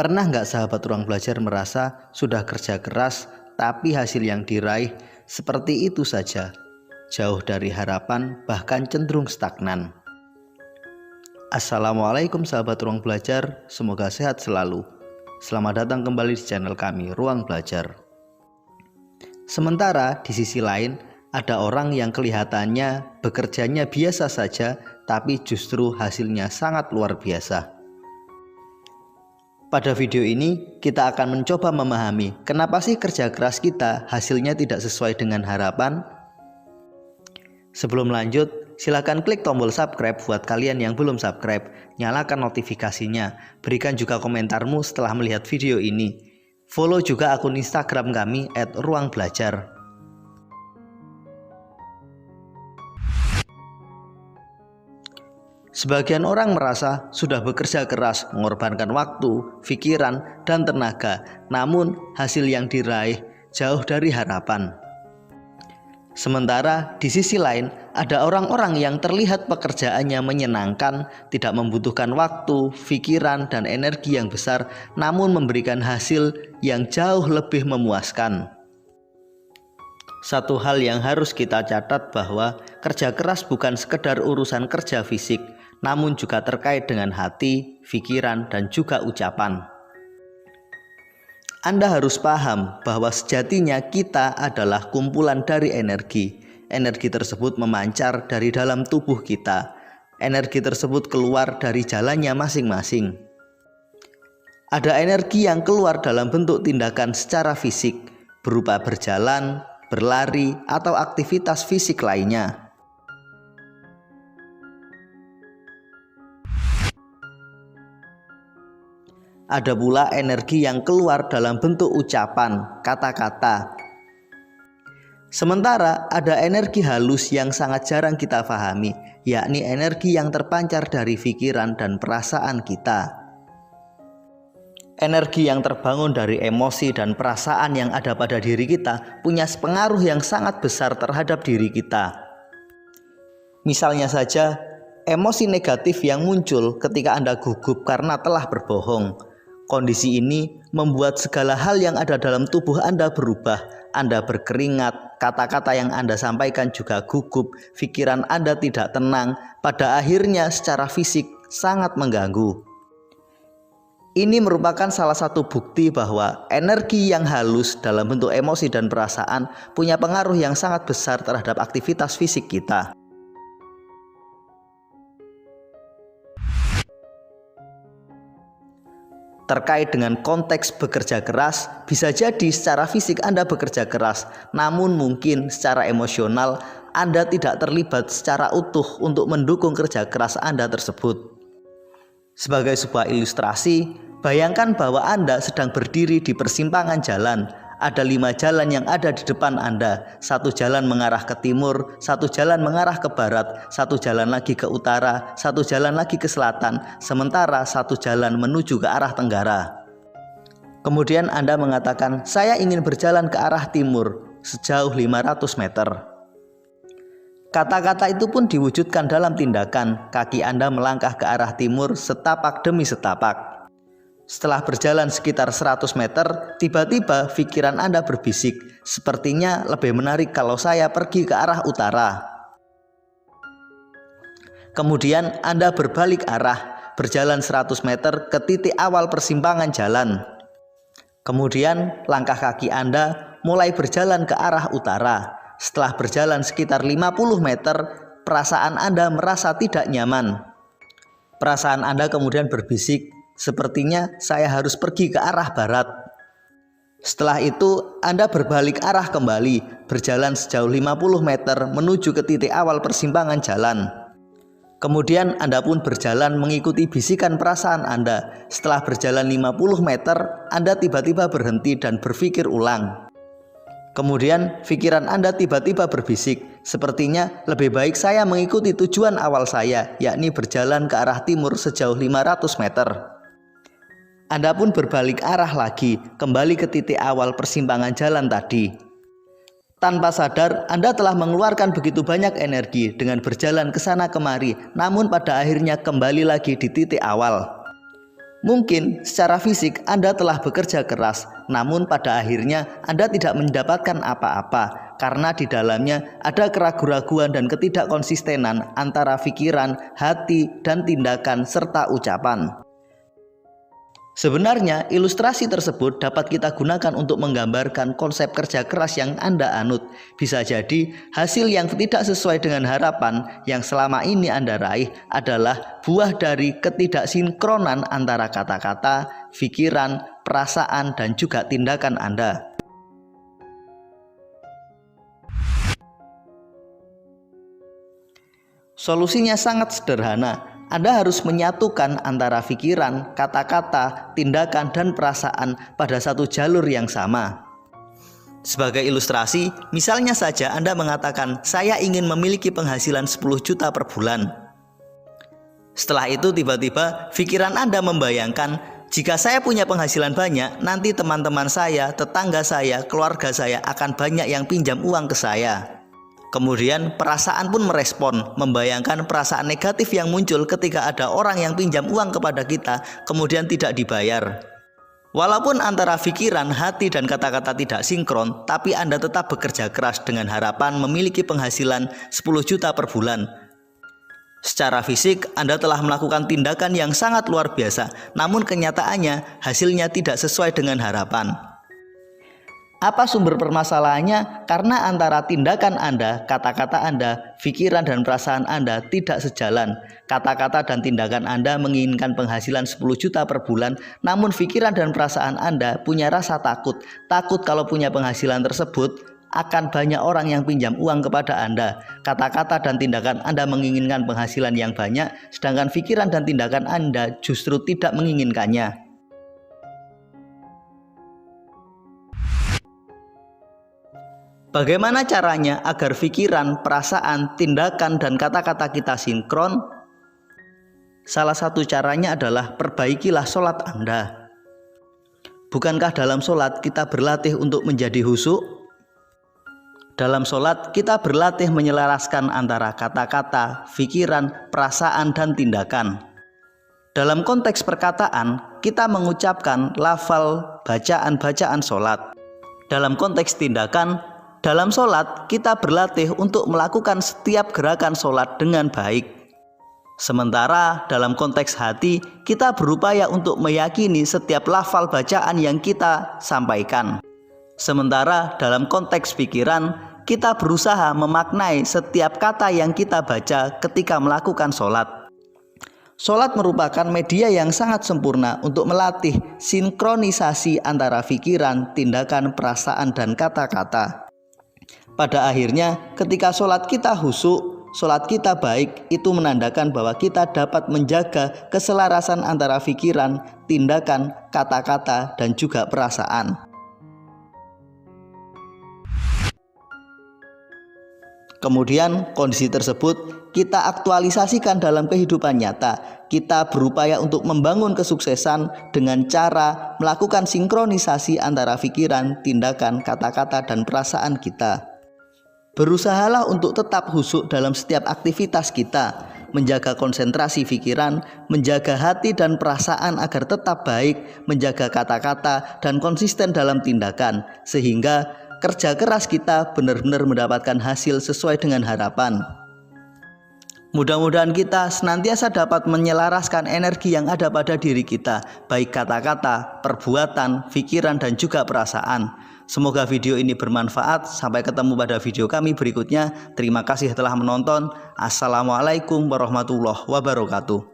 Pernah nggak sahabat ruang belajar merasa sudah kerja keras, tapi hasil yang diraih seperti itu saja, jauh dari harapan, bahkan cenderung stagnan? Assalamualaikum sahabat ruang belajar, semoga sehat selalu. Selamat datang kembali di channel kami, Ruang Belajar. Sementara di sisi lain, ada orang yang kelihatannya bekerjanya biasa saja, tapi justru hasilnya sangat luar biasa. Pada video ini, kita akan mencoba memahami kenapa sih kerja keras kita hasilnya tidak sesuai dengan harapan. Sebelum lanjut, silakan klik tombol subscribe buat kalian yang belum subscribe, nyalakan notifikasinya, berikan juga komentarmu setelah melihat video ini. Follow juga akun Instagram kami @ruangbelajar. Sebagian orang merasa sudah bekerja keras, mengorbankan waktu, pikiran, dan tenaga, namun hasil yang diraih jauh dari harapan. Sementara di sisi lain, ada orang-orang yang terlihat pekerjaannya menyenangkan, tidak membutuhkan waktu, pikiran, dan energi yang besar, namun memberikan hasil yang jauh lebih memuaskan. Satu hal yang harus kita catat bahwa kerja keras bukan sekedar urusan kerja fisik, namun juga terkait dengan hati, pikiran, dan juga ucapan. Anda harus paham bahwa sejatinya kita adalah kumpulan dari energi. Energi tersebut memancar dari dalam tubuh kita. Energi tersebut keluar dari jalannya masing-masing. Ada energi yang keluar dalam bentuk tindakan secara fisik, berupa berjalan, berlari, atau aktivitas fisik lainnya. Ada pula energi yang keluar dalam bentuk ucapan, kata-kata. Sementara ada energi halus yang sangat jarang kita pahami, yakni energi yang terpancar dari pikiran dan perasaan kita. Energi yang terbangun dari emosi dan perasaan yang ada pada diri kita punya pengaruh yang sangat besar terhadap diri kita. Misalnya saja, emosi negatif yang muncul ketika Anda gugup karena telah berbohong. Kondisi ini membuat segala hal yang ada dalam tubuh Anda berubah. Anda berkeringat, kata-kata yang Anda sampaikan juga gugup, pikiran Anda tidak tenang, pada akhirnya secara fisik sangat mengganggu. Ini merupakan salah satu bukti bahwa energi yang halus dalam bentuk emosi dan perasaan punya pengaruh yang sangat besar terhadap aktivitas fisik kita. Terkait dengan konteks bekerja keras, bisa jadi secara fisik Anda bekerja keras, namun mungkin secara emosional Anda tidak terlibat secara utuh untuk mendukung kerja keras Anda tersebut. Sebagai sebuah ilustrasi, bayangkan bahwa Anda sedang berdiri di persimpangan jalan. Ada 5 jalan yang ada di depan Anda. Satu jalan mengarah ke timur, satu jalan mengarah ke barat, satu jalan lagi ke utara, satu jalan lagi ke selatan, sementara satu jalan menuju ke arah tenggara. Kemudian Anda mengatakan, saya ingin berjalan ke arah timur sejauh 500 meter. Kata-kata itu pun diwujudkan dalam tindakan. Kaki Anda melangkah ke arah timur setapak demi setapak. Setelah berjalan sekitar 100 meter, tiba-tiba pikiran Anda berbisik, sepertinya lebih menarik kalau saya pergi ke arah utara. Kemudian Anda berbalik arah, berjalan 100 meter ke titik awal persimpangan jalan. Kemudian langkah kaki Anda mulai berjalan ke arah utara. Setelah berjalan sekitar 50 meter, perasaan Anda merasa tidak nyaman. Perasaan Anda kemudian berbisik, sepertinya saya harus pergi ke arah barat. Setelah itu Anda berbalik arah kembali, berjalan sejauh 50 meter menuju ke titik awal persimpangan jalan. Kemudian Anda pun berjalan mengikuti bisikan perasaan Anda. Setelah berjalan 50 meter, Anda tiba-tiba berhenti dan berpikir ulang. Kemudian pikiran Anda tiba-tiba berbisik, sepertinya lebih baik saya mengikuti tujuan awal saya, yakni berjalan ke arah timur sejauh 500 meter. Anda pun berbalik arah lagi, kembali ke titik awal persimpangan jalan tadi. Tanpa sadar, Anda telah mengeluarkan begitu banyak energi dengan berjalan ke sana kemari, namun pada akhirnya kembali lagi di titik awal. Mungkin secara fisik Anda telah bekerja keras, namun pada akhirnya Anda tidak mendapatkan apa-apa karena di dalamnya ada keraguan-raguan dan ketidakkonsistenan antara pikiran, hati, dan tindakan serta ucapan. Sebenarnya ilustrasi tersebut dapat kita gunakan untuk menggambarkan konsep kerja keras yang Anda anut. Bisa jadi hasil yang tidak sesuai dengan harapan yang selama ini Anda raih adalah buah dari ketidaksinkronan antara kata-kata, pikiran, perasaan, dan juga tindakan Anda. Solusinya sangat sederhana. Anda harus menyatukan antara pikiran, kata-kata, tindakan, dan perasaan pada satu jalur yang sama. Sebagai ilustrasi, misalnya saja Anda mengatakan, saya ingin memiliki penghasilan 10 juta per bulan. Setelah itu tiba-tiba pikiran Anda membayangkan, jika saya punya penghasilan banyak, nanti teman-teman saya, tetangga saya, keluarga saya akan banyak yang pinjam uang ke saya. Kemudian perasaan pun merespon, membayangkan perasaan negatif yang muncul ketika ada orang yang pinjam uang kepada kita, kemudian tidak dibayar. Walaupun antara pikiran, hati, dan kata-kata tidak sinkron, tapi Anda tetap bekerja keras dengan harapan memiliki penghasilan 10 juta per bulan. Secara fisik, Anda telah melakukan tindakan yang sangat luar biasa, namun kenyataannya hasilnya tidak sesuai dengan harapan. Apa sumber permasalahannya? Karena antara tindakan Anda, kata-kata Anda, pikiran dan perasaan Anda tidak sejalan. Kata-kata dan tindakan Anda menginginkan penghasilan 10 juta per bulan, namun pikiran dan perasaan Anda punya rasa takut. Takut kalau punya penghasilan tersebut akan banyak orang yang pinjam uang kepada Anda. Kata-kata dan tindakan Anda menginginkan penghasilan yang banyak, sedangkan pikiran dan tindakan Anda justru tidak menginginkannya. Bagaimana caranya agar pikiran, perasaan, tindakan, dan kata-kata kita sinkron? Salah satu caranya adalah perbaikilah sholat Anda. Bukankah dalam sholat kita berlatih untuk menjadi khusyuk? Dalam sholat kita berlatih menyelaraskan antara kata-kata, pikiran, perasaan, dan tindakan. Dalam konteks perkataan, kita mengucapkan lafal bacaan-bacaan sholat. Dalam konteks tindakan, dalam sholat, kita berlatih untuk melakukan setiap gerakan sholat dengan baik. Sementara dalam konteks hati, kita berupaya untuk meyakini setiap lafal bacaan yang kita sampaikan. Sementara dalam konteks pikiran, kita berusaha memaknai setiap kata yang kita baca ketika melakukan sholat. Sholat merupakan media yang sangat sempurna untuk melatih sinkronisasi antara pikiran, tindakan, perasaan, dan kata-kata. Pada akhirnya, ketika sholat kita khusyuk, sholat kita baik, itu menandakan bahwa kita dapat menjaga keselarasan antara pikiran, tindakan, kata-kata, dan juga perasaan. Kemudian kondisi tersebut kita aktualisasikan dalam kehidupan nyata. Kita berupaya untuk membangun kesuksesan dengan cara melakukan sinkronisasi antara pikiran, tindakan, kata-kata, dan perasaan kita. Berusahalah untuk tetap khusyuk dalam setiap aktivitas kita, menjaga konsentrasi pikiran, menjaga hati dan perasaan agar tetap baik, menjaga kata-kata dan konsisten dalam tindakan, sehingga kerja keras kita benar-benar mendapatkan hasil sesuai dengan harapan. Mudah-mudahan kita senantiasa dapat menyelaraskan energi yang ada pada diri kita, baik kata-kata, perbuatan, pikiran, dan juga perasaan. Semoga video ini bermanfaat. Sampai ketemu pada video kami berikutnya. Terima kasih telah menonton. Assalamualaikum warahmatullahi wabarakatuh.